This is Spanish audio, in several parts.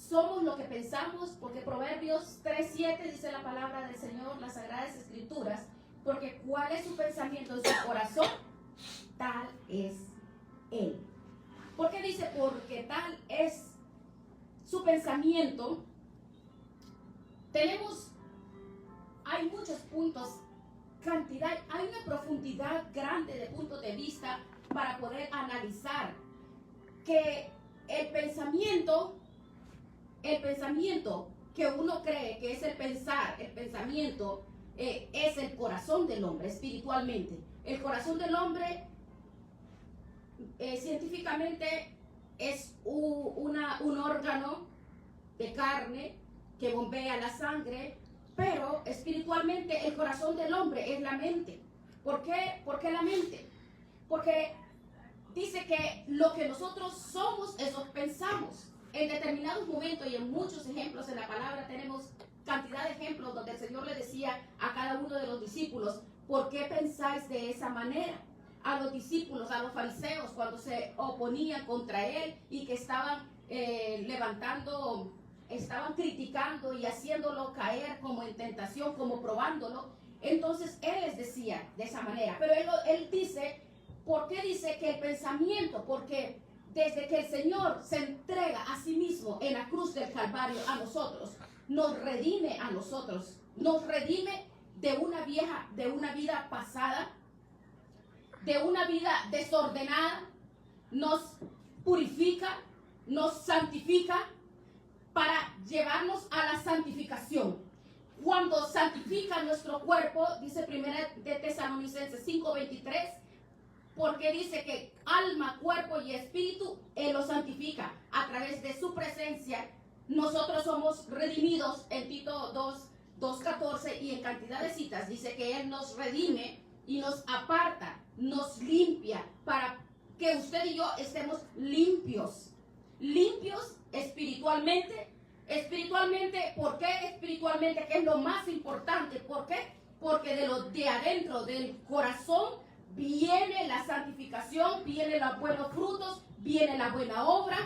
somos lo que pensamos, porque Proverbios 3:7 dice la palabra del Señor, las Sagradas Escrituras, porque cuál es su pensamiento en su corazón, tal es él. ¿Por qué dice porque tal es su pensamiento? Hay muchos puntos, hay una profundidad grande de puntos de vista para poder analizar que el pensamiento que uno cree que es el pensamiento es el corazón del hombre espiritualmente. El corazón del hombre científicamente es un órgano de carne que bombea la sangre, pero espiritualmente el corazón del hombre es la mente. ¿Por qué? ¿Por qué la mente? Porque dice que lo que nosotros somos, eso pensamos. En determinados momentos y en muchos ejemplos en la palabra tenemos cantidad de ejemplos donde el Señor le decía a cada uno de los discípulos, ¿por qué pensáis de esa manera? A los discípulos, a los fariseos, cuando se oponían contra él y que estaban estaban criticando y haciéndolo caer como en tentación, como probándolo. Entonces él les decía de esa manera. Pero él dice, ¿por qué dice que el pensamiento? Porque desde que el Señor se entrega a sí mismo en la cruz del Calvario a nosotros, nos redime a nosotros, nos redime de una vida pasada, de una vida desordenada, nos purifica, nos santifica para llevarnos a la santificación. Cuando santifica nuestro cuerpo, dice 1 de Tesalonicenses 5:23, porque dice que alma, cuerpo y espíritu, Él los santifica a través de su presencia. Nosotros somos redimidos en Tito 2:14 y en cantidad de citas dice que Él nos redime y nos aparta, nos limpia para que usted y yo estemos limpios espiritualmente. ¿Por qué espiritualmente? Que es lo más importante. ¿Por qué? Porque de adentro del corazón viene la santificación, vienen los buenos frutos, viene la buena obra.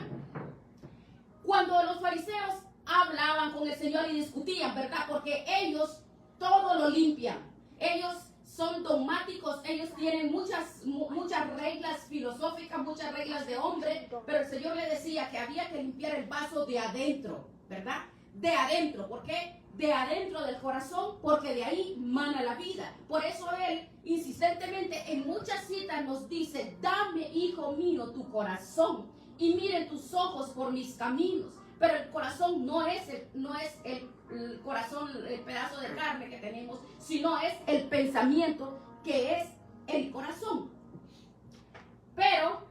Cuando los fariseos hablaban con el Señor y discutían, ¿verdad? Porque ellos todo lo limpian. Ellos son dogmáticos, ellos tienen muchas reglas filosóficas, muchas reglas de hombre, pero el Señor le decía que había que limpiar el vaso de adentro, ¿verdad? De adentro, ¿por qué? De adentro del corazón, porque de ahí mana la vida. Por eso Él insistentemente en muchas citas nos dice, dame, hijo mío, tu corazón y miren tus ojos por mis caminos. Pero el corazón no es el corazón, el pedazo de carne que tenemos, sino es el pensamiento que es el corazón. Pero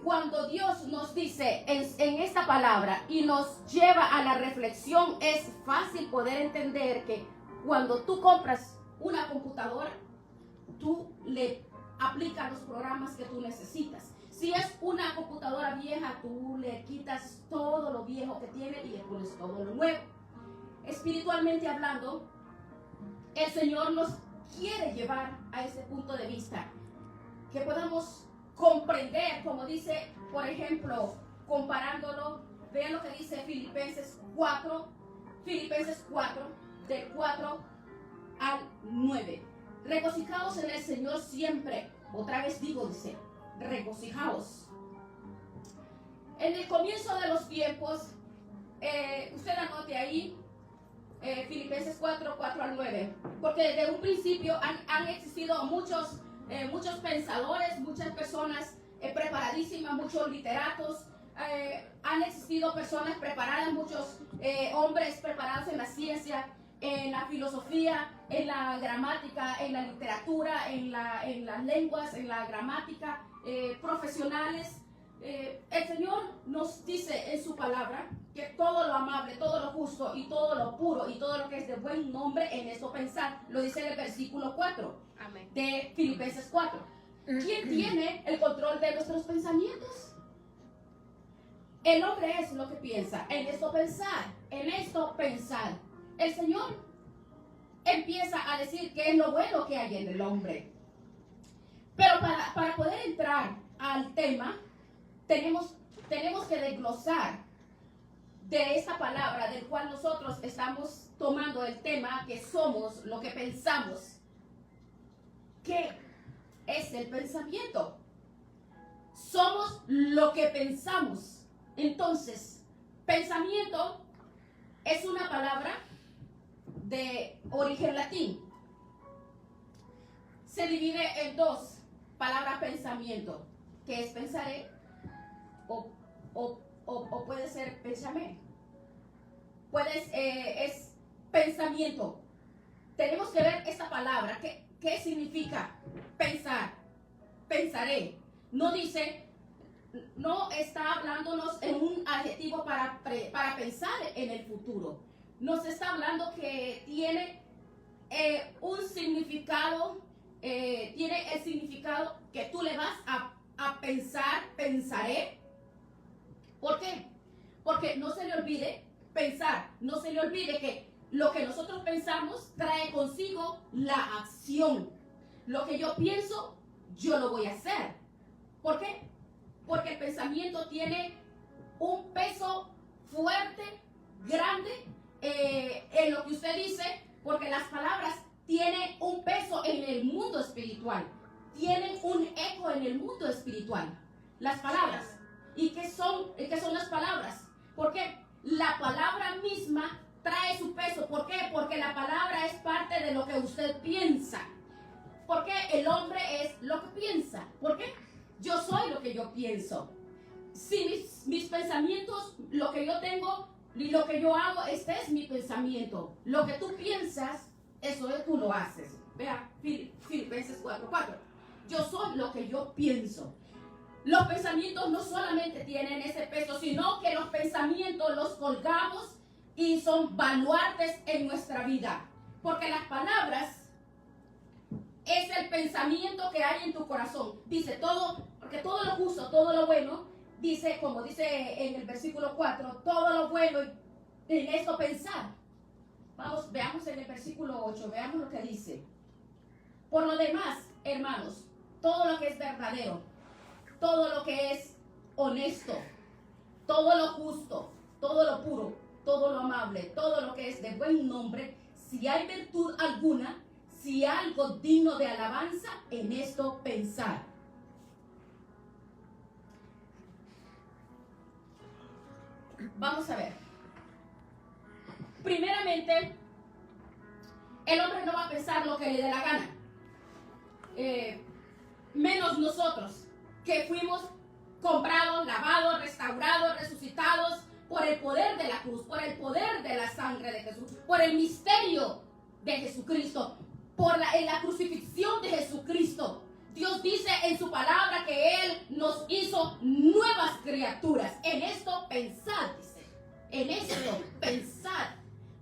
cuando Dios nos dice en esta palabra y nos lleva a la reflexión, es fácil poder entender que cuando tú compras una computadora, tú le aplicas los programas que tú necesitas. Si es una computadora vieja, tú le quitas todo lo viejo que tiene y le pones todo lo nuevo. Espiritualmente hablando, el Señor nos quiere llevar a ese punto de vista, que podamos comprender, como dice, por ejemplo, comparándolo, vean lo que dice Filipenses 4, del 4 al 9. Regocijaos en el Señor siempre. Otra vez digo, dice, regocijaos. En el comienzo de los tiempos, usted anote ahí, Filipenses 4 al 9, porque desde un principio han existido muchos pensadores, muchas personas preparadísimas, muchos literatos, han existido personas preparadas, muchos hombres preparados en la ciencia, en la filosofía, en la gramática, en la literatura, en las lenguas, en la gramática, profesionales. El Señor nos dice en su palabra que todo lo amable, todo lo justo y todo lo puro y todo lo que es de buen nombre, en eso pensar. Lo dice en el versículo 4 Amén. De Filipenses 4. ¿Quién tiene el control de nuestros pensamientos? El hombre es lo que piensa, en esto pensar. El Señor empieza a decir que es lo bueno que hay en el hombre. Pero para poder entrar al tema, tenemos que desglosar de esta palabra del cual nosotros estamos tomando el tema que somos lo que pensamos. ¿Qué es el pensamiento? Somos lo que pensamos. Entonces, pensamiento es una palabra de origen latín. Se divide en dos palabras pensamiento, que es pensaré o puede ser pensamé. Es pensamiento. Tenemos que ver esta palabra. ¿Qué significa pensar? Pensaré. No está hablándonos en un adjetivo para pensar en el futuro. Nos está hablando que tiene un significado, tiene el significado que tú le vas a pensar, pensaré. ¿Por qué? Porque no se le olvide pensar, no se le olvide que lo que nosotros pensamos trae consigo la acción. Lo que yo pienso, yo lo voy a hacer. ¿Por qué? Porque el pensamiento tiene un peso fuerte, grande, en lo que usted dice, porque las palabras tienen un peso en el mundo espiritual, tienen un eco en el mundo espiritual. Las palabras. ¿Y qué son las palabras? Porque la palabra misma trae su peso. ¿Por qué? Porque la palabra es parte de lo que usted piensa. Porque el hombre es lo que piensa. ¿Por qué? Yo soy lo que yo pienso. Si mis pensamientos, lo que yo tengo y lo que yo hago, este es mi pensamiento. Lo que tú piensas, eso es, tú lo haces. Vea, Filipenses 4:4. Yo soy lo que yo pienso. Los pensamientos no solamente tienen ese peso, sino que los pensamientos los colgamos y son baluartes en nuestra vida. Porque las palabras es el pensamiento que hay en tu corazón. Dice todo, porque todo lo justo, todo lo bueno, dice, como dice en el versículo 4, todo lo bueno, en esto pensar. Vamos, veamos en el versículo 8, veamos lo que dice. Por lo demás, hermanos, todo lo que es verdadero, todo lo que es honesto, todo lo justo, todo lo puro, todo lo amable, todo lo que es de buen nombre, si hay virtud alguna, si hay algo digno de alabanza, en esto pensar. Vamos a ver. Primeramente, el hombre no va a pensar lo que le dé la gana. Menos nosotros, que fuimos comprados, lavados, restaurados, resucitados por el poder de la cruz, por el poder de la sangre de Jesús, por el misterio de Jesucristo, en la crucifixión de Jesucristo. Dios dice en su palabra que Él nos hizo nuevas criaturas. En esto pensad, dice. En esto pensad.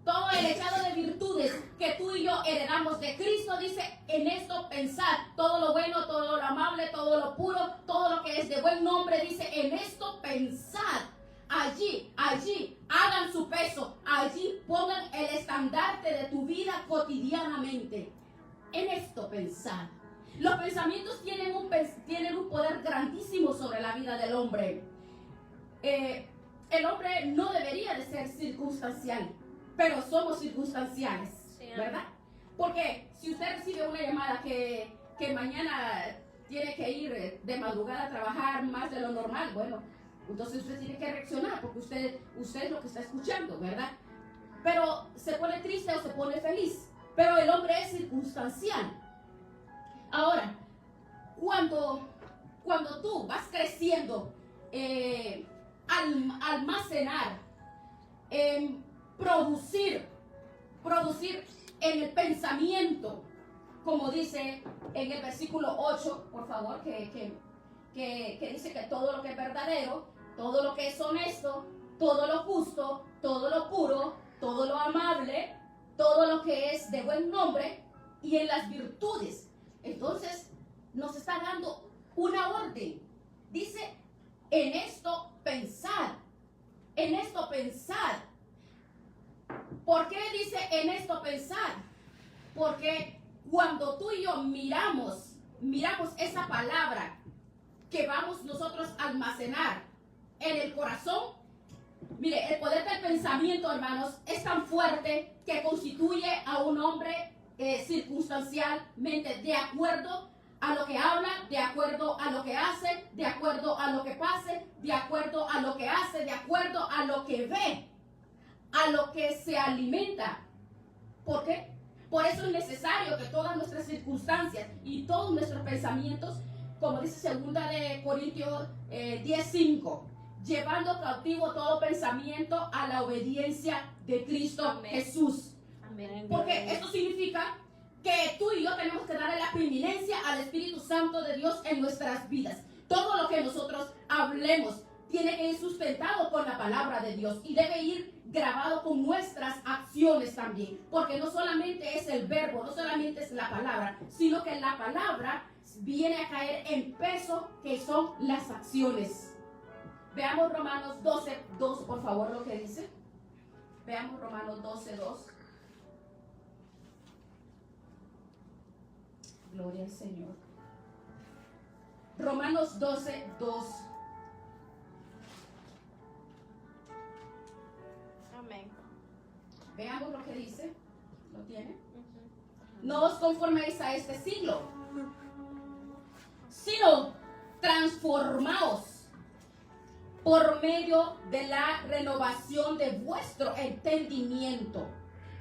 Todo el echado de virtudes que tú y yo heredamos de Cristo, dice, en esto pensad. Todo lo bueno, todo lo amable, todo lo puro, todo lo que es de buen nombre, dice, en esto pensad. Allí, hagan su peso. Allí pongan el estandarte de tu vida cotidianamente. En esto pensad. Los pensamientos tienen un poder grandísimo sobre la vida del hombre. El hombre no debería de ser circunstancial, pero somos circunstanciales, ¿verdad? Porque si usted recibe una llamada que mañana tiene que ir de madrugada a trabajar más de lo normal, bueno, entonces usted tiene que reaccionar porque usted es lo que está escuchando, ¿verdad? Pero se pone triste o se pone feliz, pero el hombre es circunstancial. Ahora, cuando tú vas creciendo, almacenar, producir en el pensamiento, como dice en el versículo 8, por favor, que dice que todo lo que es verdadero, todo lo que es honesto, todo lo justo, todo lo puro, todo lo amable, todo lo que es de buen nombre, y en las virtudes. Entonces nos está dando una orden. Dice, en esto pensad. En esto pensad. ¿Por qué dice en esto pensad? Porque cuando tú y yo miramos esa palabra que vamos nosotros a almacenar en el corazón, Mire, el poder del pensamiento, hermanos, es tan fuerte que constituye a un hombre circunstancialmente de acuerdo a lo que habla, de acuerdo a lo que hace, de acuerdo a lo que pase, de acuerdo a lo que hace, de acuerdo a lo que ve, a lo que se alimenta. ¿Por qué? Por eso es necesario que todas nuestras circunstancias y todos nuestros pensamientos, como dice 2 de Corintios 10:5, llevando cautivo todo pensamiento a la obediencia de Cristo Amén. Jesús. Amén. Porque esto significa que tú y yo tenemos que darle la preeminencia al Espíritu Santo de Dios en nuestras vidas. Todo lo que nosotros hablemos tiene que ir sustentado con la palabra de Dios y debe ir grabado con nuestras acciones también, porque no solamente es el verbo, no solamente es la palabra, sino que la palabra viene a caer en peso, que son las acciones. Veamos Romanos 12:2, por favor, lo que dice. Veamos Romanos 12:2. Gloria al Señor. Romanos 12:2. Amén. Veamos lo que dice. ¿Lo tiene? No os conforméis a este siglo, sino transformaos por medio de la renovación de vuestro entendimiento,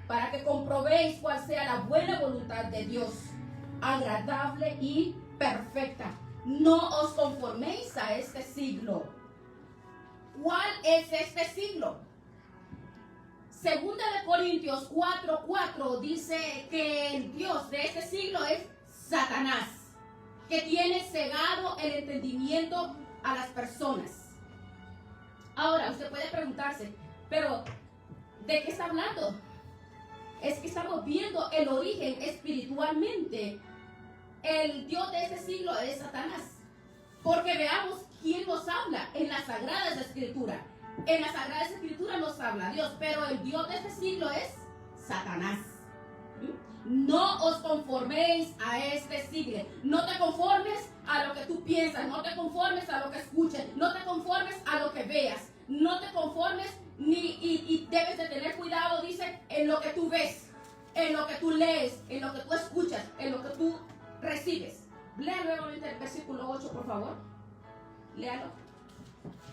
para que comprobéis cuál sea la buena voluntad de Dios, agradable y perfecta. No os conforméis a este siglo. ¿Cuál es este siglo? 2 de Corintios 4:4 dice que el Dios de este siglo es Satanás, que tiene cegado el entendimiento a las personas. Ahora, usted puede preguntarse, pero ¿de qué está hablando? Es que estamos viendo el origen espiritualmente. El Dios de este siglo es Satanás. Porque veamos quién nos habla en las Sagradas Escrituras. En las Sagradas Escrituras nos habla Dios, pero el Dios de este siglo es Satanás. No os conforméis a este siglo. No te conformes a lo que tú piensas, no te conformes a lo que escuches, no te conformes a lo que veas, no te conformes y debes de tener cuidado, dice, en lo que tú ves, en lo que tú lees, en lo que tú escuchas, en lo que tú recibes. Lea nuevamente el versículo 8, por favor. Léalo.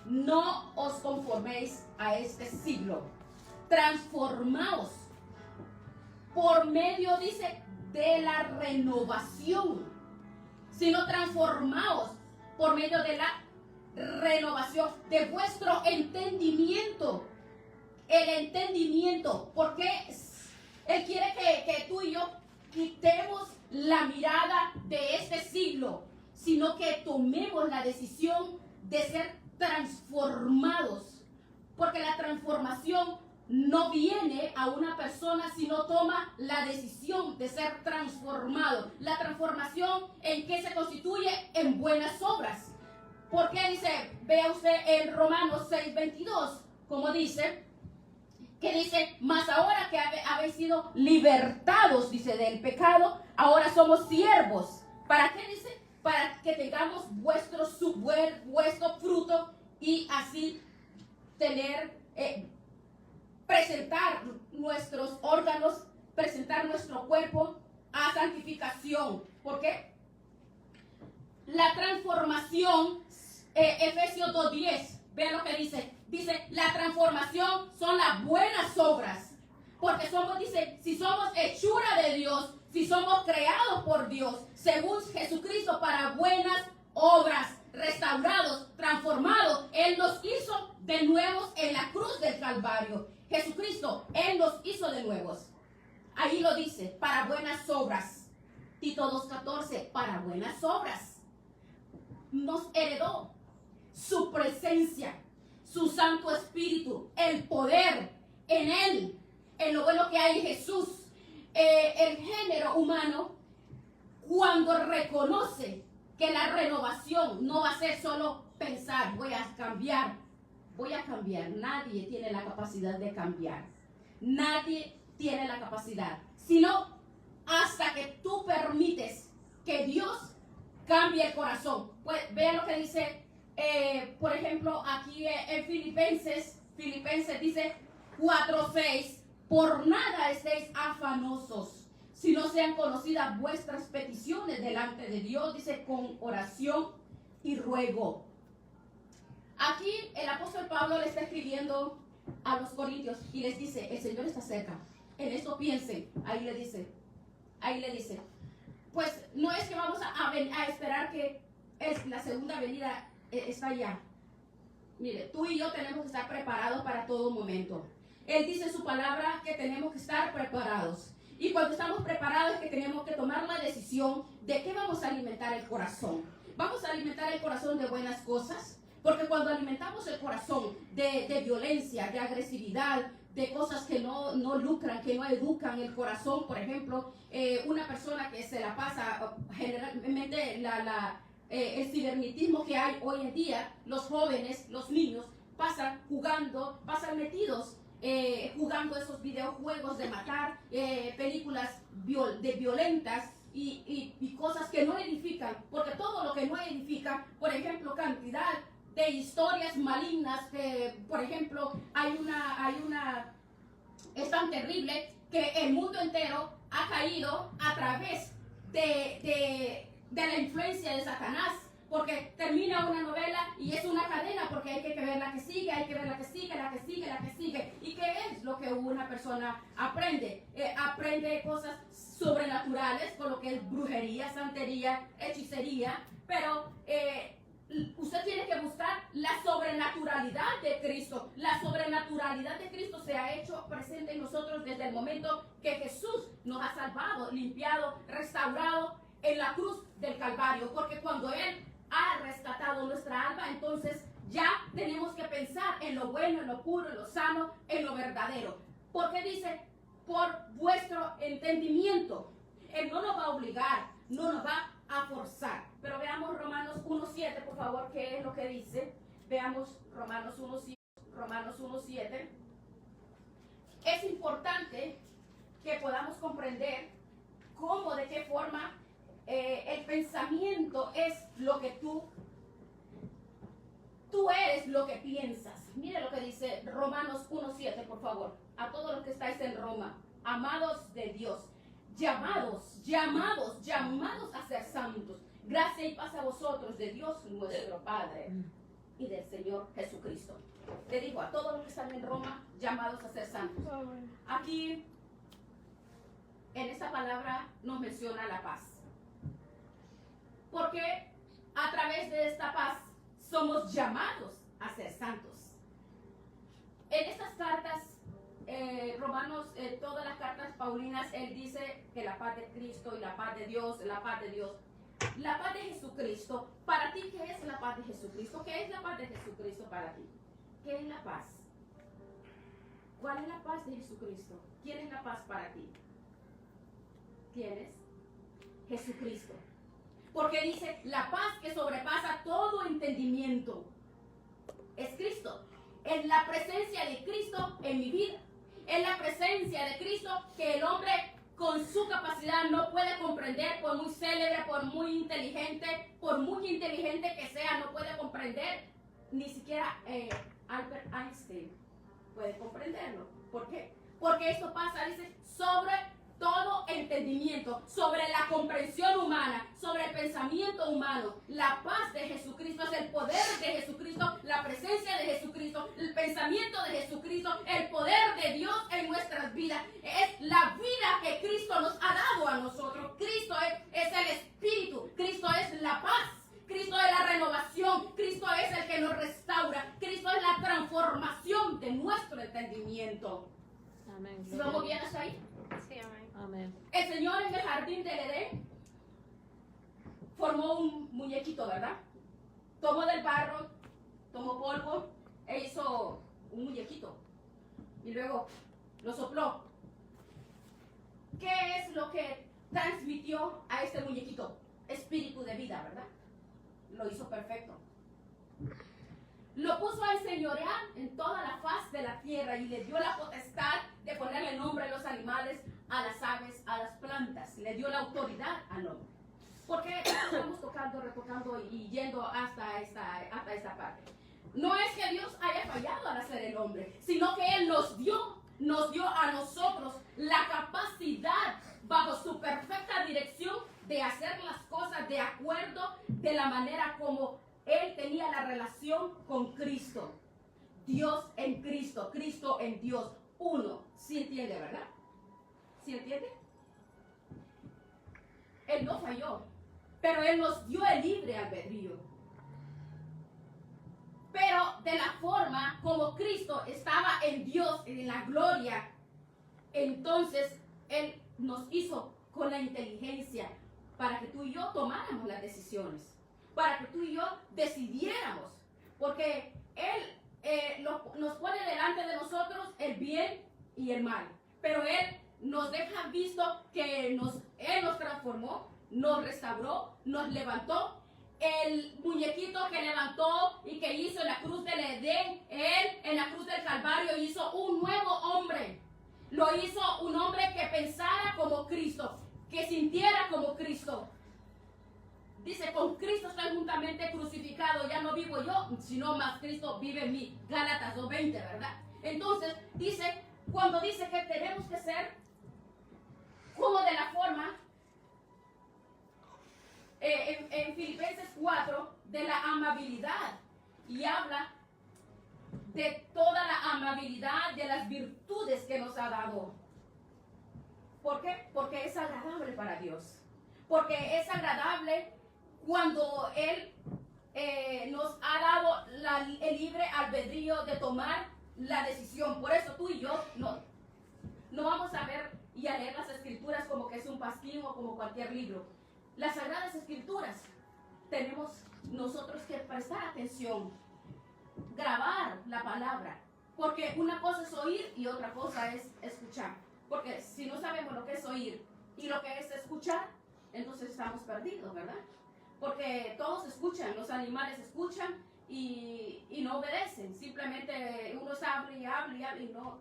No os conforméis a este siglo. Transformaos por medio, dice, de la renovación. Sino transformaos por medio de la renovación de vuestro entendimiento. El entendimiento. Porque Él quiere que tú y yo quitemos la mirada de este siglo, sino que tomemos la decisión de ser transformados, porque la transformación no viene a una persona, sino toma la decisión de ser transformado. La transformación, ¿en qué se constituye? En buenas obras. Porque dice, vea usted en Romanos 6:22, como dice, que dice, mas ahora que habéis sido libertados, dice, del pecado, ahora somos siervos. ¿Para qué dice? Para que tengamos vuestro fruto y así tener, presentar nuestros órganos, presentar nuestro cuerpo a santificación. ¿Por qué? La transformación, Efesios 2:10, vean lo que dice. Dice, la transformación son las buenas obras. Porque somos, dice, si somos hechura de Dios, si somos creados por Dios, según Jesucristo, para buenas obras, restaurados, transformados. Él nos hizo de nuevos en la cruz del Calvario. Jesucristo, Él nos hizo de nuevos. Ahí lo dice, para buenas obras. Tito 2:14, para buenas obras. Nos heredó su presencia, su Santo Espíritu, el poder en Él, en lo bueno que hay en Jesús. El género humano, cuando reconoce que la renovación no va a ser solo pensar, voy a cambiar. Nadie tiene la capacidad de cambiar. Nadie tiene la capacidad, sino hasta que tú permites que Dios cambie el corazón. Pues vean lo que dice, por ejemplo, aquí en Filipenses Filipenses dice 4:6, por nada estéis afanosos, si no sean conocidas vuestras peticiones delante de Dios, dice, con oración y ruego. Aquí el apóstol Pablo le está escribiendo a los corintios y les dice, el Señor está cerca, en esto piensen. Ahí le dice, pues no es que vamos a esperar que la segunda venida está allá. Mire, tú y yo tenemos que estar preparados para todo momento. Él dice en su palabra que tenemos que estar preparados. Y cuando estamos preparados es que tenemos que tomar la decisión de qué vamos a alimentar el corazón. Vamos a alimentar el corazón de buenas cosas, porque cuando alimentamos el corazón de violencia, de agresividad, de cosas que no lucran, que no educan el corazón, por ejemplo, una persona que se la pasa, generalmente el cibernetismo que hay hoy en día, los jóvenes, los niños, pasan jugando, pasan metidos, jugando esos videojuegos de matar, películas violentas y cosas que no edifican, porque todo lo que no edifica, por ejemplo, cantidad de historias malignas, que por ejemplo es tan terrible que el mundo entero ha caído a través de la influencia de Satanás, porque termina una novela y es una cadena, porque hay que ver la que sigue, hay que ver la que sigue, la que sigue, la que sigue. ¿Y qué es lo que una persona aprende? Aprende cosas sobrenaturales, con lo que es brujería, santería, hechicería, pero usted tiene que buscar la sobrenaturalidad de Cristo. La sobrenaturalidad de Cristo se ha hecho presente en nosotros desde el momento que Jesús nos ha salvado, limpiado, restaurado en la cruz del Calvario, porque cuando Él ha rescatado nuestra alma, entonces ya tenemos que pensar en lo bueno, en lo puro, en lo sano, en lo verdadero. Porque dice, por vuestro entendimiento. Él no nos va a obligar, no nos va a forzar. Pero veamos Romanos 1:7, por favor, qué es lo que dice. Veamos Romanos 1:7. Es importante que podamos comprender cómo, de qué forma el pensamiento es lo que tú eres lo que piensas. Mire lo que dice Romanos 1:7, por favor. A todos los que estáis en Roma, amados de Dios, llamados a ser santos. Gracia y paz a vosotros de Dios nuestro Padre y del Señor Jesucristo. Le digo a todos los que están en Roma, llamados a ser santos. Aquí, en esta palabra, nos menciona la paz. Porque a través de esta paz somos llamados a ser santos. En estas cartas, Romanos, todas las cartas paulinas, él dice que la paz de Cristo y la paz de Dios, la paz de Dios. La paz de Jesucristo. Para ti, ¿qué es la paz de Jesucristo? ¿Qué es la paz de Jesucristo para ti? ¿Qué es la paz? ¿Cuál es la paz de Jesucristo? ¿Quién es la paz para ti? ¿Quién es? Jesucristo. Porque dice, la paz que sobrepasa todo entendimiento es Cristo. Es la presencia de Cristo en mi vida. Es la presencia de Cristo que el hombre con su capacidad no puede comprender, por muy célebre, por muy inteligente que sea, no puede comprender. Ni siquiera Albert Einstein puede comprenderlo. ¿Por qué? Porque esto pasa, dice, sobre todo entendimiento, sobre la comprensión humana, sobre el pensamiento humano. La paz de Jesucristo es el poder de Jesucristo, la presencia de Jesucristo, el pensamiento de Jesucristo, el poder de Dios en nuestras vidas. Es la vida que Cristo nos ha dado a nosotros. Cristo es el Espíritu, Cristo es la paz. Cristo es la renovación, Cristo es el que nos restaura, Cristo es la transformación de nuestro entendimiento. Amén. ¿Sí vamos bien hasta ahí? Sí, amén. Amén. El Señor en el jardín del Edén formó un muñequito, ¿verdad? Tomó del barro, tomó polvo e hizo un muñequito. Y luego lo sopló. ¿Qué es lo que transmitió a este muñequito? Espíritu de vida, ¿verdad? Lo hizo perfecto. Lo puso a enseñorear en toda la faz de la tierra y le dio la potestad de ponerle nombre a los animales, a las aves, a las plantas. Le dio la autoridad al hombre. ¿Por qué estamos retocando y yendo hasta esta parte? No es que Dios haya fallado al hacer el hombre, sino que Él nos dio a nosotros la capacidad, bajo su perfecta dirección, de hacer las cosas de acuerdo de la manera como Él tenía la relación con Cristo. Dios en Cristo, Cristo en Dios, uno. ¿Sí entiende, verdad? ¿Sí entiende? Él no falló, pero Él nos dio el libre albedrío. Pero de la forma como Cristo estaba en Dios, en la gloria, entonces Él nos hizo con la inteligencia para que tú y yo tomáramos las decisiones, para que tú y yo decidiéramos, porque Él nos pone delante de nosotros el bien y el mal, pero Él nos deja visto que Él nos transformó, nos restauró, nos levantó. El muñequito que levantó y que hizo en la cruz del Edén, Él en la cruz del Calvario hizo un nuevo hombre. Lo hizo un hombre que pensara como Cristo, que sintiera como Cristo. Dice, con Cristo estoy juntamente crucificado, ya no vivo yo, sino más Cristo vive en mí. Gálatas 2:20, ¿verdad? Entonces, dice, cuando dice que tenemos que ser como de la forma, en Filipenses 4, de la amabilidad, y habla de toda la amabilidad, de las virtudes que nos ha dado. ¿Por qué? Porque es agradable para Dios. Porque es agradable cuando Él nos ha dado el libre albedrío de tomar la decisión. Por eso tú y yo no vamos a ver y a leer las escrituras como que es un pasquín o como cualquier libro. Las Sagradas Escrituras tenemos nosotros que prestar atención, grabar la palabra, porque una cosa es oír y otra cosa es escuchar. Porque si no sabemos lo que es oír y lo que es escuchar, entonces estamos perdidos, ¿verdad? Porque todos escuchan, los animales escuchan y no obedecen. Simplemente uno habla y habla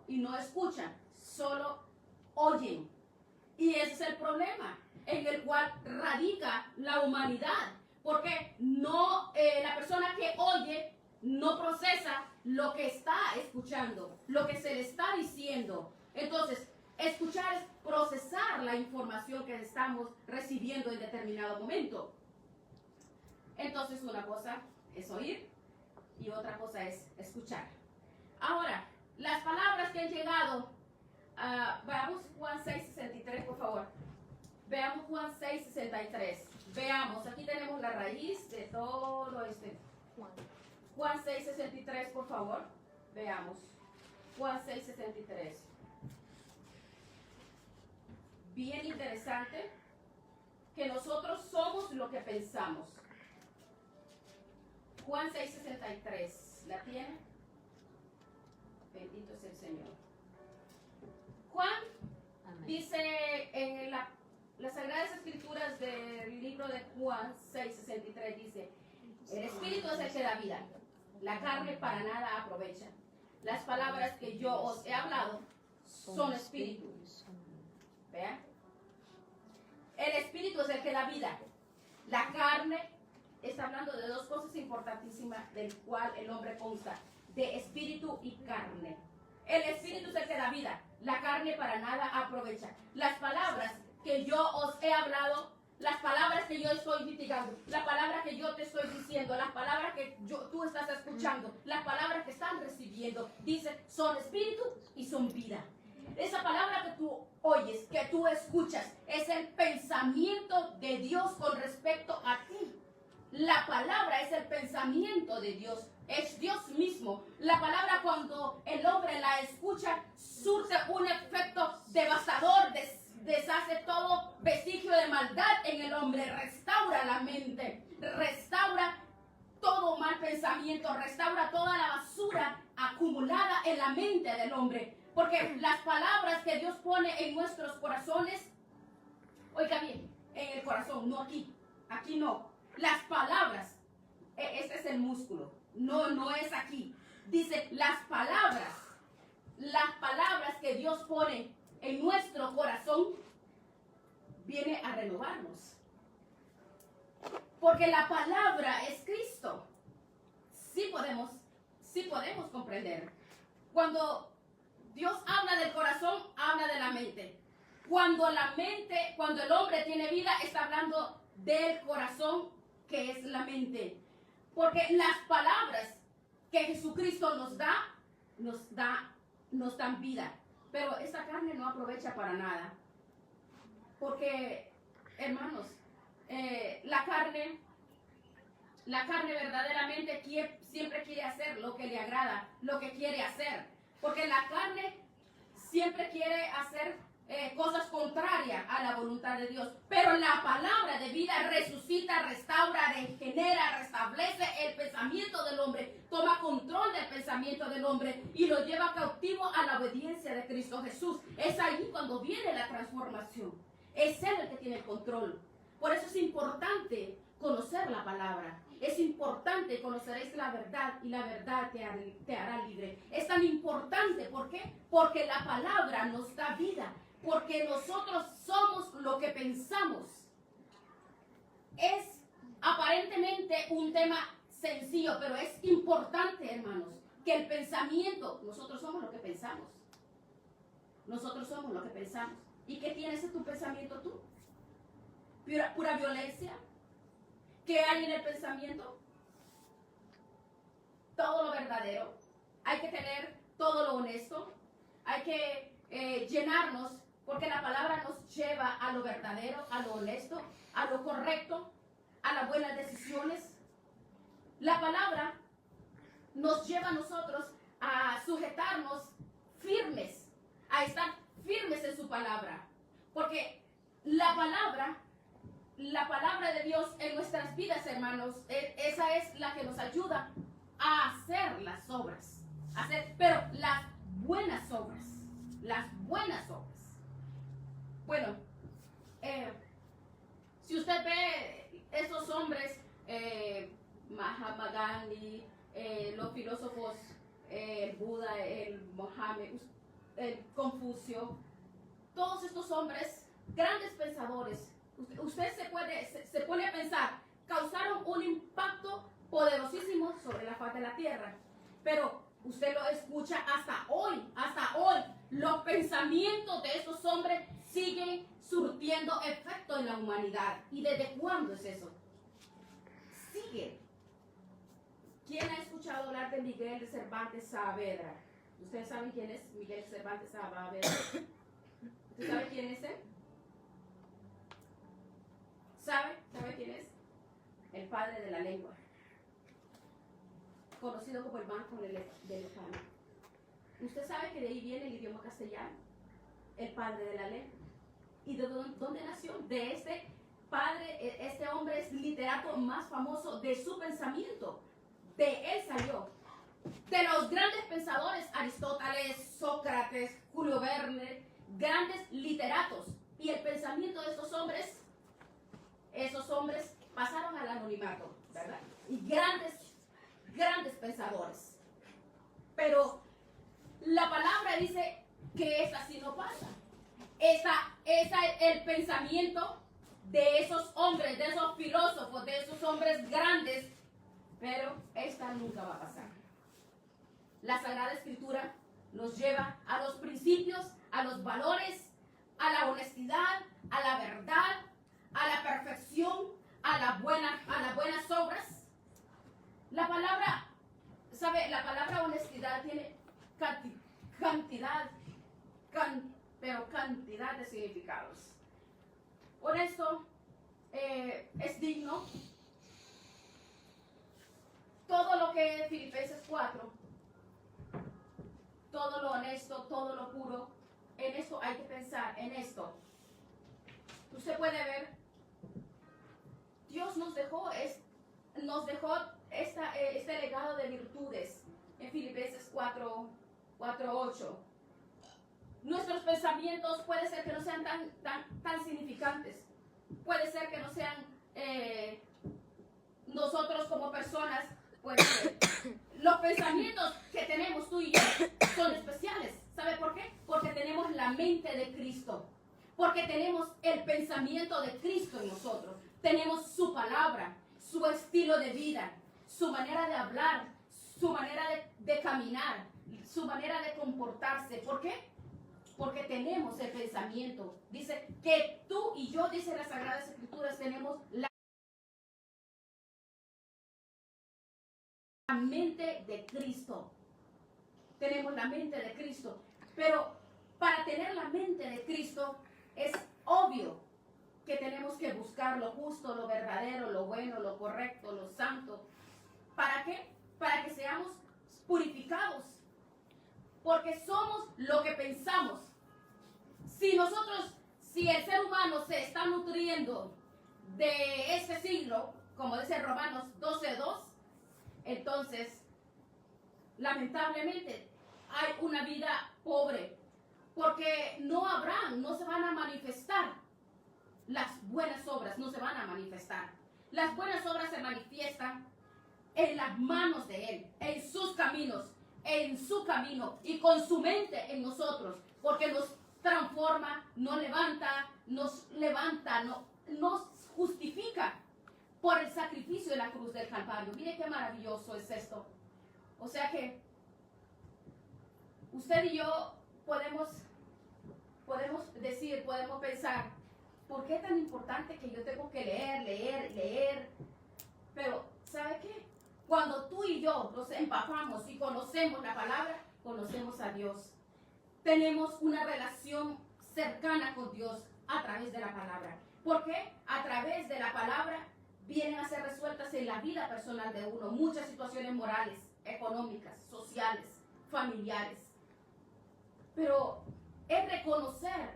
y no escuchan, solo oyen. Y ese es el problema en el cual radica la humanidad. Porque la persona que oye no procesa lo que está escuchando, lo que se le está diciendo. Entonces, escuchar es procesar la información que estamos recibiendo en determinado momento. Entonces, una cosa es oír y otra cosa es escuchar. Ahora, las palabras que han llegado, veamos Juan 6:63, por favor. Veamos Juan 6:63. Veamos, aquí tenemos la raíz de todo este. Juan 6:63, por favor. Veamos. Juan 6:63. Bien interesante que nosotros somos lo que pensamos. Juan 6:63. ¿La tiene? Bendito es el Señor. Juan dice en las Sagradas Escrituras del libro de Juan 6:63, dice: el Espíritu es el que da vida, la carne para nada aprovecha. Las palabras que yo os he hablado son espíritu. ¿Vean? El Espíritu es el que da vida. La carne está hablando de dos cosas importantísimas del cual el hombre consta: de espíritu y carne. El Espíritu es el que da vida, la carne para nada aprovecha. Las palabras que yo os he hablado, las palabras que yo estoy mitigando, la palabra que yo te estoy diciendo, las palabras que tú estás escuchando, las palabras que están recibiendo, dice, son espíritu y son vida. Esa palabra que tú oyes, que tú escuchas, es el pensamiento de Dios con respecto a ti. La palabra es el pensamiento de Dios, es Dios mismo. La palabra, cuando el hombre la escucha, surte un efecto devastador, deshace todo vestigio de maldad en el hombre, restaura la mente, restaura todo mal pensamiento, restaura toda la basura acumulada en la mente del hombre. Porque las palabras que Dios pone en nuestros corazones, oiga bien, en el corazón, no aquí, aquí no. Las palabras, este es el músculo, no es aquí. Dice, las palabras que Dios pone en nuestro corazón, viene a renovarnos. Porque la palabra es Cristo. Sí podemos sí podemos comprender. Cuando Dios habla del corazón, habla de la mente. Cuando el hombre tiene vida, está hablando del corazón, que es la mente. Porque las palabras que Jesucristo nos dan vida. Pero esta carne no aprovecha para nada. Porque, hermanos, la carne verdaderamente siempre quiere hacer lo que le agrada, lo que quiere hacer. Porque la carne siempre quiere hacer cosas contrarias a la voluntad de Dios. Pero la palabra de vida resucita, restaura, regenera, restablece el pensamiento del hombre, toma control del pensamiento del hombre y lo lleva cautivo a la obediencia de Cristo Jesús. Es ahí cuando viene la transformación. Es Él el que tiene el control. Por eso es importante conocer la palabra. Es importante, conoceréis la verdad y la verdad te hará libre. Es tan importante, ¿por qué? Porque la palabra nos da vida. Porque nosotros somos lo que pensamos. Es aparentemente un tema sencillo, pero es importante, hermanos, que el pensamiento, nosotros somos lo que pensamos. Nosotros somos lo que pensamos. ¿Y qué tienes en tu pensamiento tú? Pura violencia. ¿Qué hay en el pensamiento? Todo lo verdadero. Hay que tener todo lo honesto. Hay que llenarnos, porque la palabra nos lleva a lo verdadero, a lo honesto, a lo correcto, a las buenas decisiones. La palabra nos lleva a nosotros a sujetarnos firmes, a estar firmes en su palabra. Porque la palabra de Dios en nuestras vidas, hermanos, esa es la que nos ayuda a hacer las obras. Pero las buenas obras. Las buenas obras. Bueno, si usted ve esos hombres, Mahatma Gandhi, los filósofos, el Buda, el Mohammed, el Confucio, todos estos hombres, grandes pensadores, usted se pone a pensar, causaron un impacto poderosísimo sobre la faz de la tierra. Pero usted lo escucha hasta hoy, los pensamientos de estos hombres siguen surtiendo efecto en la humanidad. ¿Y desde cuándo es eso? Sigue. ¿Quién ha escuchado hablar de Miguel de Cervantes Saavedra? ¿Ustedes saben quién es Miguel de Cervantes Saavedra? ¿Usted sabe quién es él? ¿Sabe quién es? El padre de la lengua. Conocido como el banco de Lejano. ¿Usted sabe que de ahí viene el idioma castellano? El padre de la lengua. ¿Y de dónde nació? De este padre, este hombre es literato más famoso de su pensamiento. De él salió. De los grandes pensadores, Aristóteles, Sócrates, Julio Verne, grandes literatos. Y el pensamiento de esos hombres pasaron al anonimato, ¿verdad? Y grandes pensadores. Pero la palabra dice que es así, no pasa. Esa es el pensamiento de esos hombres, de esos filósofos, de esos hombres grandes, pero esta nunca va a pasar. La Sagrada Escritura nos lleva a los principios, a los valores, a la honestidad, a la verdad, a la perfección, a las buenas obras. La palabra, ¿sabe? La palabra honestidad tiene cantidad de significados. Honesto es digno. Todo lo que Filipenses 4, todo lo honesto, todo lo puro, en esto hay que pensar, en esto. Usted puede ver, Dios nos dejó este legado de virtudes en Filipenses 4:8. Nuestros pensamientos puede ser que no sean tan significantes. Puede ser que no sean nosotros como personas. Puede ser. Los pensamientos que tenemos tú y yo son especiales. ¿Sabe por qué? Porque tenemos la mente de Cristo. Porque tenemos el pensamiento de Cristo en nosotros. Tenemos su palabra, su estilo de vida, su manera de hablar, su manera de caminar, su manera de comportarse. ¿Por qué? Porque tenemos el pensamiento. Dice que tú y yo, dice las Sagradas Escrituras, tenemos la mente de Cristo. Tenemos la mente de Cristo. Pero para tener la mente de Cristo es obvio que tenemos que buscar lo justo, lo verdadero, lo bueno, lo correcto, lo santo. ¿Para qué? Para que seamos purificados. Porque somos lo que pensamos. Si el ser humano se está nutriendo de este siglo, como dice Romanos 12:2, entonces, lamentablemente, hay una vida pobre. Porque no se van a manifestar las buenas obras, no se van a manifestar. Las buenas obras se manifiestan en las manos de Él, en sus caminos, en su camino y con su mente en nosotros, porque nos transforma, nos levanta, nos justifica por el sacrificio de la cruz del Calvario. Mire qué maravilloso es esto. O sea que usted y yo podemos decir, podemos pensar, ¿por qué es tan importante que yo tengo que leer? Pero, ¿sabe qué? Cuando tú y yo nos empapamos y conocemos la palabra, conocemos a Dios. Tenemos una relación cercana con Dios a través de la palabra. ¿Por qué? A través de la palabra vienen a ser resueltas en la vida personal de uno muchas situaciones morales, económicas, sociales, familiares. Pero es reconocer,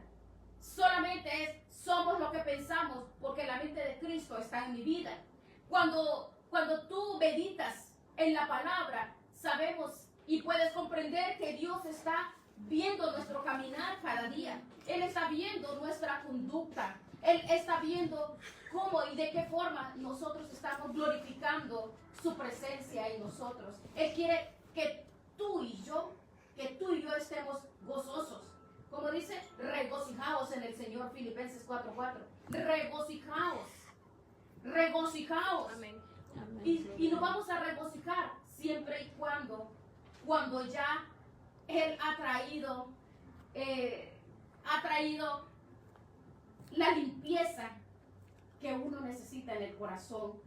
solamente somos lo que pensamos, porque la mente de Cristo está en mi vida. Cuando tú meditas en la palabra, sabemos y puedes comprender que Dios está viendo nuestro caminar cada día. Él está viendo nuestra conducta. Él está viendo cómo y de qué forma nosotros estamos glorificando su presencia en nosotros. Él quiere que tú y yo estemos gozosos. Como dice, regocijaos en el Señor, Filipenses 4:4. Regocijaos. Amén. Y nos vamos a regocijar siempre y cuando ya Él ha traído la limpieza que uno necesita en el corazón.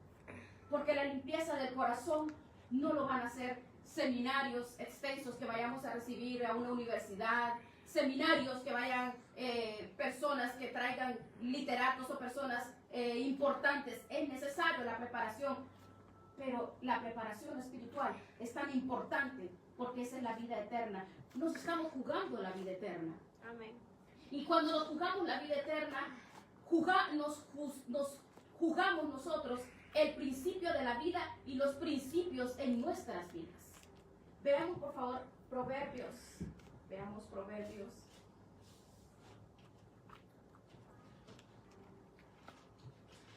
Porque la limpieza del corazón no lo van a hacer seminarios extensos que vayamos a recibir a una universidad, seminarios que vayan personas que traigan literatos o personas importantes. Es necesario la preparación, pero la preparación espiritual es tan importante porque esa es la vida eterna. Nos estamos jugando la vida eterna. Amén. Y cuando nos jugamos la vida eterna, nos jugamos nosotros el principio de la vida y los principios en nuestras vidas. Veamos por favor Proverbios. Veamos Proverbios.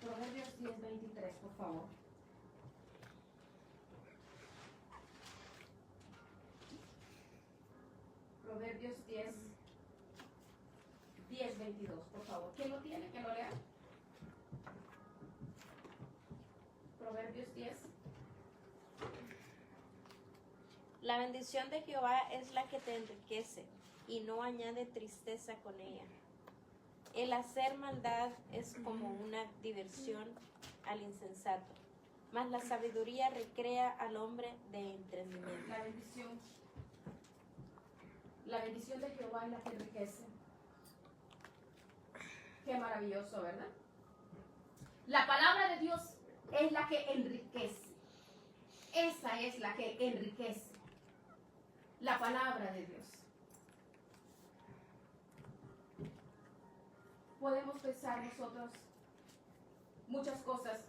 Proverbios 10:23, por favor. Proverbios 10:22, por favor. ¿Quién lo tiene? Que lo lea. Proverbios 10. La bendición de Jehová es la que te enriquece y no añade tristeza con ella. El hacer maldad es como una diversión al insensato, mas la sabiduría recrea al hombre de entendimiento. La bendición de Jehová es la que enriquece. Qué maravilloso, ¿verdad? La palabra de Dios es la que enriquece. Esa es la que enriquece. La palabra de Dios. Podemos pensar nosotros muchas cosas.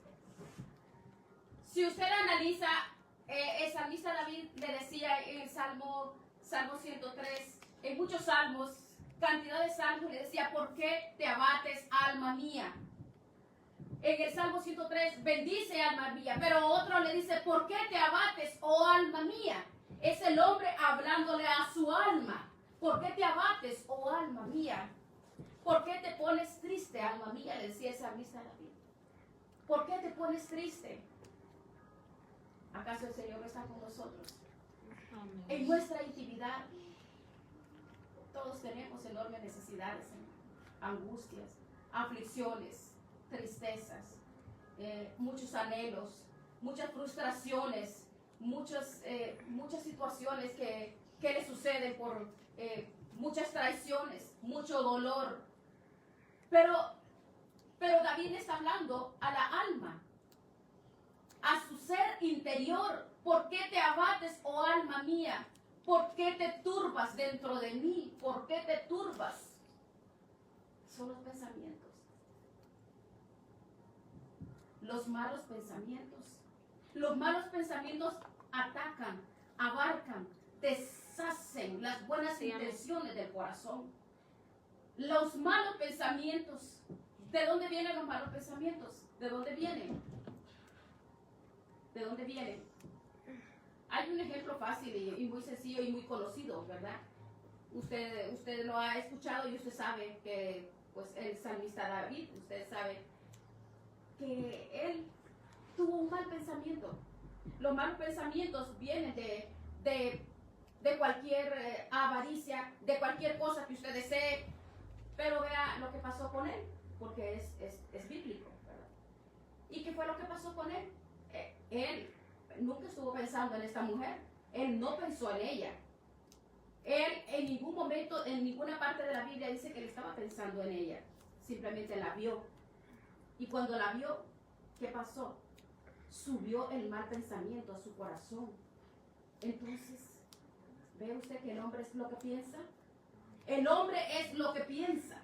Si usted analiza, el salmista David le decía en el Salmo 103, en muchos salmos, cantidad de salmos, le decía, ¿por qué te abates, alma mía? En el Salmo 103, bendice, alma mía, pero otro le dice, ¿por qué te abates, oh alma mía? Es el hombre hablándole a su alma. ¿Por qué te abates, oh alma mía? ¿Por qué te pones triste, alma mía? Le decía el salmista David. ¿Por qué te pones triste? ¿Acaso el Señor no está con nosotros? Amén. En nuestra intimidad, todos tenemos enormes necesidades, angustias, aflicciones, tristezas, muchos anhelos, muchas frustraciones, muchas situaciones que le suceden por muchas traiciones, mucho dolor. Pero David está hablando a la alma, a su ser interior. ¿Por qué te abates, oh alma mía? ¿Por qué te turbas dentro de mí? ¿Por qué te turbas? Son los pensamientos. Los malos pensamientos. Los malos pensamientos atacan, abarcan, deshacen las buenas intenciones del corazón. Los malos pensamientos. ¿De dónde vienen los malos pensamientos? ¿De dónde vienen? ¿De dónde vienen? Hay un ejemplo fácil y muy sencillo y muy conocido, ¿verdad? Usted lo ha escuchado y usted sabe que, pues, el salmista David, usted sabe que él tuvo un mal pensamiento. Los malos pensamientos vienen de cualquier avaricia, de cualquier cosa que usted desee, pero vea lo que pasó con él, porque es bíblico, ¿verdad? ¿Y qué fue lo que pasó con él? Él nunca estuvo pensando en esta mujer, él no pensó en ella. Él en ningún momento, en ninguna parte de la Biblia dice que él estaba pensando en ella, simplemente la vio. Y cuando la vio, ¿qué pasó? Subió el mal pensamiento a su corazón. Entonces, ¿ve usted que el hombre es lo que piensa? El hombre es lo que piensa.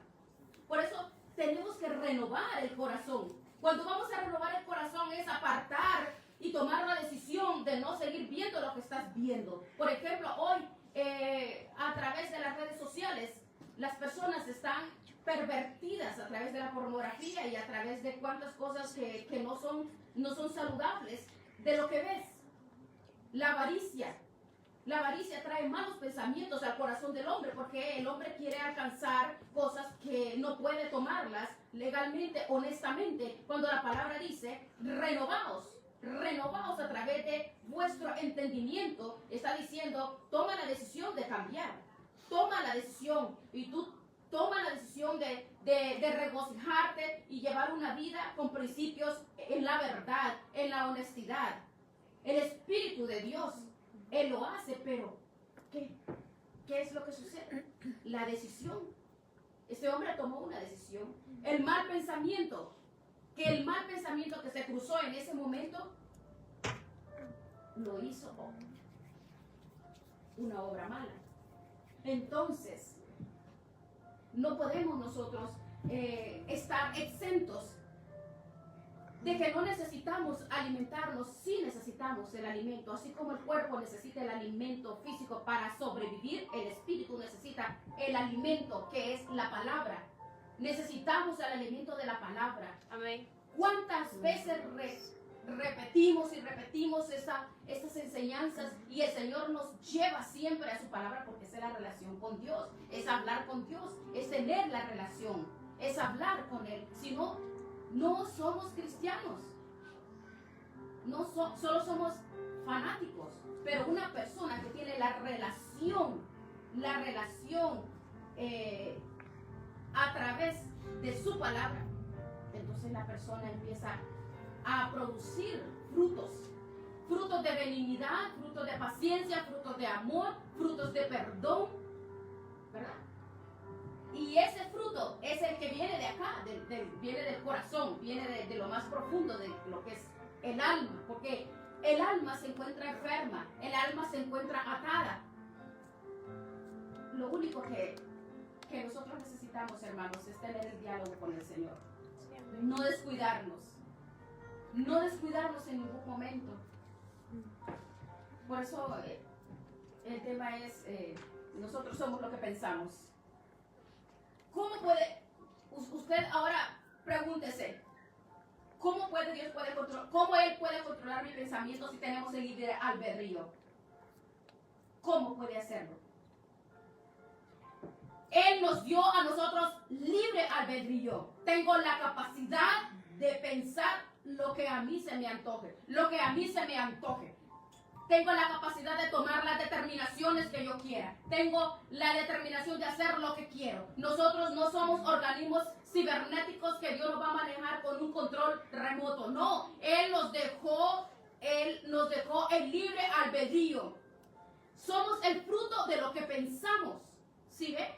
Por eso tenemos que renovar el corazón. Cuando vamos a renovar el corazón es apartar y tomar la decisión de no seguir viendo lo que estás viendo. Por ejemplo, hoy a través de las redes sociales, las personas están pervertidas a través de la pornografía y a través de cuantas cosas que no son saludables de lo que ves. La avaricia trae malos pensamientos al corazón del hombre porque el hombre quiere alcanzar cosas que no puede tomarlas legalmente, honestamente, cuando la palabra dice renovaos a través de vuestro entendimiento. Está diciendo, toma la decisión de cambiar, toma la decisión y tú toma la decisión de regocijarte y llevar una vida con principios en la verdad, en la honestidad. El Espíritu de Dios, Él lo hace, pero ¿qué es lo que sucede? La decisión. Este hombre tomó una decisión. El mal pensamiento que se cruzó en ese momento, lo hizo una obra mala. Entonces, no podemos nosotros estar exentos de que no necesitamos alimentarnos. Sí necesitamos el alimento, así como el cuerpo necesita el alimento físico para sobrevivir, el espíritu necesita el alimento que es la palabra. Necesitamos el alimento de la palabra. Amén. ¿Cuántas veces repetimos y repetimos estas enseñanzas y el Señor nos lleva siempre a su palabra? Porque es la relación con Dios, es hablar con Dios, es tener la relación, es hablar con Él. Si no, no somos cristianos, solo somos fanáticos. Pero una persona que tiene la relación a través de su palabra, entonces la persona empieza a producir frutos de benignidad, frutos de paciencia, frutos de amor, frutos de perdón, ¿verdad? Y ese fruto es el que viene de acá, viene del corazón, viene de lo más profundo de lo que es el alma, porque el alma se encuentra enferma, el alma se encuentra atada. Lo único que nosotros necesitamos, hermanos, es tener el diálogo con el Señor. No descuidarnos en ningún momento. Por eso el tema es, nosotros somos lo que pensamos. ¿Cómo puede, usted ahora pregúntese, cómo Él puede controlar mi pensamiento si tenemos el libre albedrío? ¿Cómo puede hacerlo? Él nos dio a nosotros libre albedrío. Tengo la capacidad de pensar lo que a mí se me antoje. Tengo la capacidad de tomar las determinaciones que yo quiera. Tengo la determinación de hacer lo que quiero. Nosotros no somos organismos cibernéticos que Dios nos va a manejar con un control remoto. No, Él nos dejó el libre albedrío. Somos el fruto de lo que pensamos. ¿Sí ve?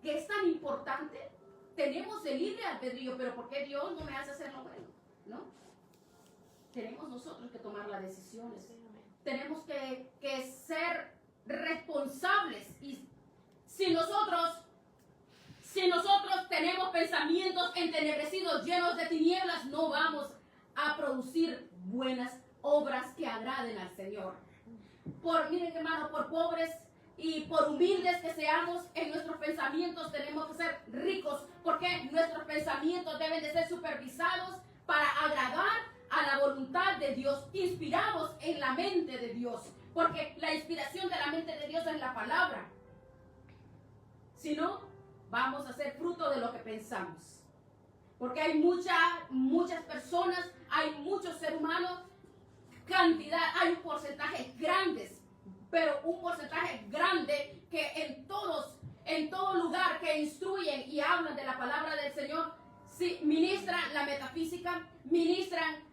Que es tan importante. Tenemos el libre albedrío, pero ¿por qué Dios no me hace hacer lo bueno? ¿No? Tenemos nosotros que tomar las decisiones. Tenemos que ser responsables. Y si nosotros tenemos pensamientos entenebrecidos, llenos de tinieblas, no vamos a producir buenas obras que agraden al Señor. Miren hermano, por pobres y por humildes que seamos en nuestros pensamientos, tenemos que ser ricos, porque nuestros pensamientos deben de ser supervisados para agradar a la voluntad de Dios, inspirados en la mente de Dios, porque la inspiración de la mente de Dios es la palabra. Si no, vamos a ser fruto de lo que pensamos, porque hay muchas personas, hay muchos seres humanos, hay un porcentaje grandes, pero un porcentaje grande que en todo lugar que instruyen y hablan de la palabra del Señor, sí, ministran la metafísica, ministran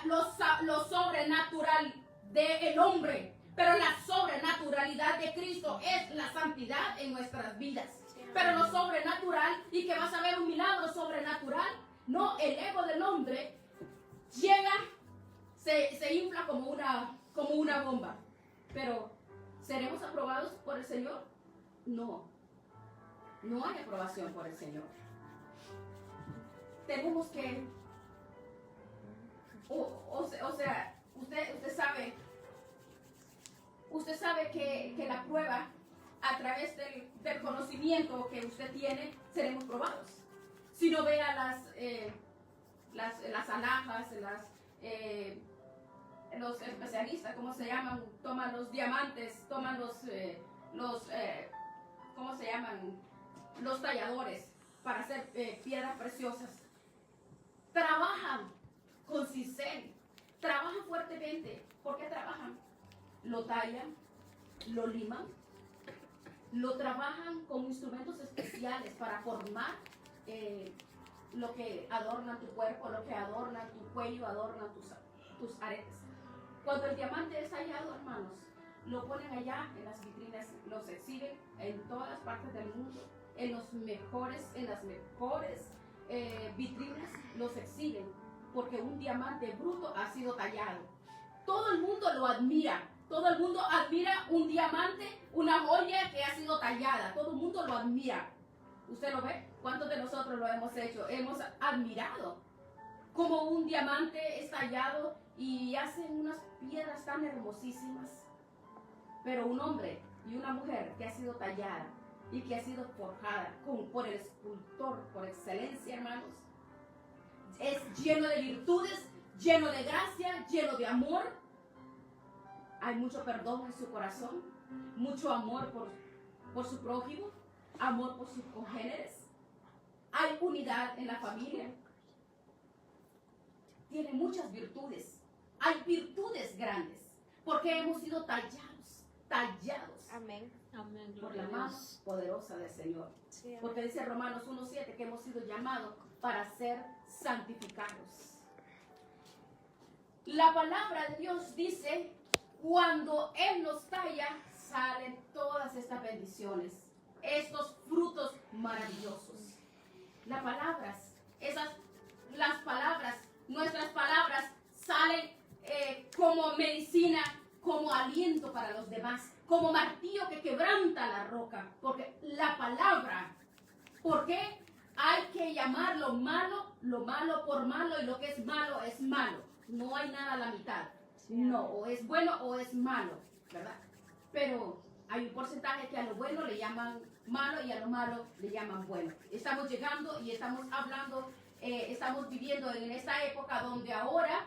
lo sobrenatural del hombre, pero la sobrenaturalidad de Cristo es la santidad en nuestras vidas. Pero lo sobrenatural, y que vas a ver un milagro sobrenatural, no, el ego del hombre llega, se infla como una bomba. Pero ¿seremos aprobados por el Señor? No hay aprobación por el Señor. Tenemos que, usted sabe que la prueba, a través del conocimiento que usted tiene, seremos probados. Si no vea las alhajas, los especialistas, ¿cómo se llaman? Toman los diamantes, toman ¿cómo se llaman? Los talladores para hacer piedras preciosas. Trabajan con cincel, trabajan fuertemente. ¿Por qué trabajan? Lo tallan, lo liman, lo trabajan con instrumentos especiales para formar lo que adorna tu cuerpo, lo que adorna tu cuello, adorna tus aretes. Cuando el diamante es tallado, hermanos, lo ponen allá en las vitrinas, los exhiben en todas las partes del mundo, en las mejores vitrinas los exhiben, porque un diamante bruto ha sido tallado. Todo el mundo lo admira. Todo el mundo admira un diamante, una joya que ha sido tallada. Todo el mundo lo admira. ¿Usted lo ve? ¿Cuántos de nosotros lo hemos hecho? Hemos admirado como un diamante es tallado y hacen unas piedras tan hermosísimas. Pero un hombre y una mujer que ha sido tallada y que ha sido forjada por el escultor por excelencia, hermanos, es lleno de virtudes, lleno de gracia, lleno de amor. Hay mucho perdón en su corazón, mucho amor por su prójimo, amor por sus congéneres. Hay unidad en la familia. Tiene muchas virtudes. Hay virtudes grandes, porque hemos sido tallados. Amén. Amén. Por la mano poderosa del Señor. Sí, Porque dice Romanos 1:7 que hemos sido llamados para ser santificados. La palabra de Dios dice, cuando Él nos talla, salen todas estas bendiciones, estos frutos maravillosos. Las palabras, nuestras palabras salen como medicina, como aliento para los demás, como martillo que quebranta la roca, porque la palabra, ¿por qué hay que llamar lo malo por malo, y lo que es malo? No hay nada a la mitad. No, o es bueno o es malo, ¿verdad? Pero hay un porcentaje que a lo bueno le llaman malo y a lo malo le llaman bueno. Estamos llegando y estamos hablando, estamos viviendo en esta época donde ahora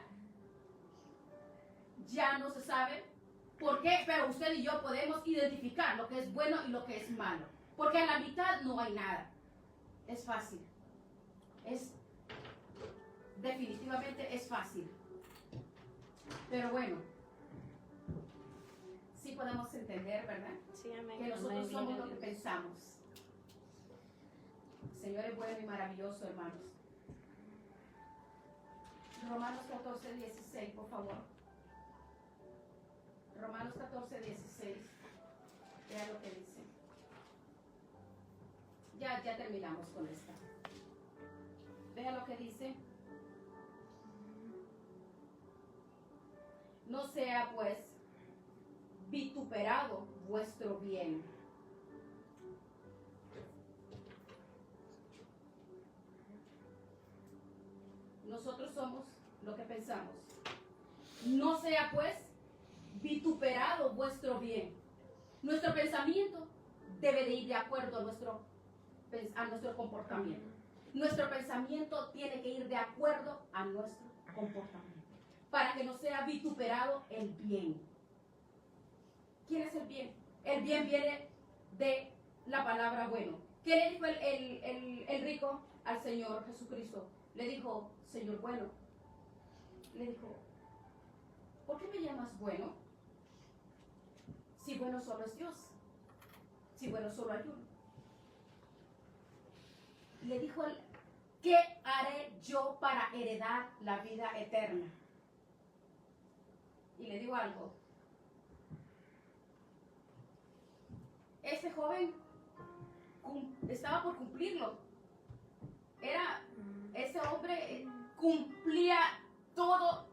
ya no se sabe por qué, pero usted y yo podemos identificar lo que es bueno y lo que es malo. Porque a la mitad no hay nada. Es fácil. Definitivamente es fácil. Pero bueno, podemos entender, ¿verdad? Sí, amén. Que nosotros Amén, somos gloria lo a que Dios. pensamos. El Señor es bueno y maravilloso, hermanos. Romanos 14, 16, por favor. Romanos 14, 16. Vea lo que dice. Ya terminamos con esta. Vea lo que dice. No sea pues vituperado vuestro bien. Nosotros somos lo que pensamos. No sea pues vituperado vuestro bien. Nuestro pensamiento debe de ir de acuerdo a nuestro comportamiento. Nuestro pensamiento tiene que ir de acuerdo a nuestro comportamiento, para que no sea vituperado el bien. ¿Quién es el bien? El bien viene de la palabra bueno. ¿Qué le dijo el rico al Señor Jesucristo? Le dijo, Señor bueno. Le dijo, ¿por qué me llamas bueno? Si bueno solo es Dios. Si bueno solo hay uno. Le dijo, ¿qué haré yo para heredar la vida eterna? Y le digo algo. Ese joven estaba por cumplirlo. Ese hombre cumplía todo